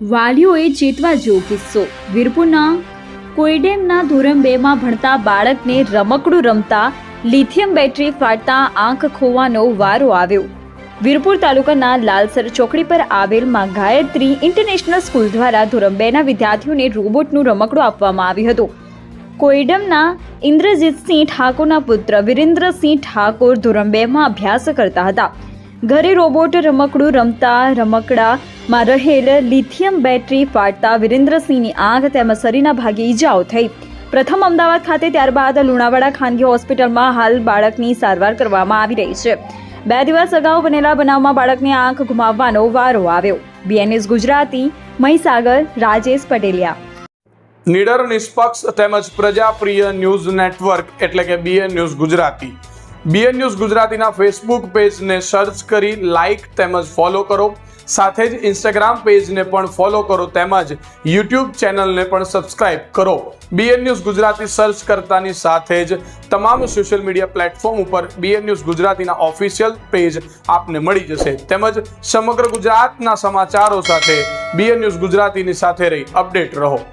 વાલીઓએ ચેતવા જેવો કિસ્સો. વીરપુરના કોઈડેમના ધોરણ 2માં ભણતા બાળકને રમકડું રમતા લિથિયમ બેટરી ફાટતા આંખ ખોવાનો વારો આવ્યો. વીરપુર તાલુકાના લાલસર ચોકડી પર આવેલ માં ગાયત્રી ઇન્ટરનેશનલ સ્કૂલ દ્વારા ધોરણ 2ના વિદ્યાર્થીઓને રોબોટનું રમકડું આપવામાં આવ્યું હતું. કોઈડમના ઇન્દ્રજીતસિંહ ઠાકોરના પુત્ર વિરેન્દ્રસિંહ ઠાકોર ધોરણ 2માં અભ્યાસ કરતા હતા. ઘરે રોબોટ રમકડું રમતા રમકડામાં રહેલ લિથિયમ બેટરી ફાટતા વિરેન્દ્રસિંહની આંખ તેમજ શરીરના ભાગે ઈજાઓ થઈ. પ્રથમ અમદાવાદ ખાતે, ત્યારબાદ લુણાવાડા ખાનગી હોસ્પિટલમાં હાલ બાળકની સારવાર કરવામાં આવી રહી છે. 2 દિવસ અગાઉ બનેલા બનાવમાં બાળકની આંખ ગુમાવવાનો વારો આવ્યો. BN ગુજરાતી, મહીસાગર, રાજેશ પટેલિયા. નિડર, નિષ્પક્ષ તેમજ પ્રજાપ્રિય ન્યૂઝ નેટવર્ક એટલે કે BN news Gujarati. BN news ગુજરાતીના ફેસબુક પેજને સર્ચ કરી લાઇક તેમજ ફોલો કરો. સાથે જ ઇન્સ્ટાગ્રામ પેજને પણ ફોલો કરો તેમજ યુટ્યુબ ચેનલને પણ સબસ્ક્રાઇબ કરો. BN ન્યૂઝ ગુજરાતી સર્ચ કરતાની સાથે જ તમામ સોશિયલ મીડિયા પ્લેટફોર્મ ઉપર BN ન્યૂઝ ગુજરાતીના ઓફિશિયલ પેજ આપને મળી જશે. તેમજ સમગ્ર ગુજરાતના સમાચારો સાથે BN ન્યૂઝ ગુજરાતીની સાથે રહી અપડેટ રહો.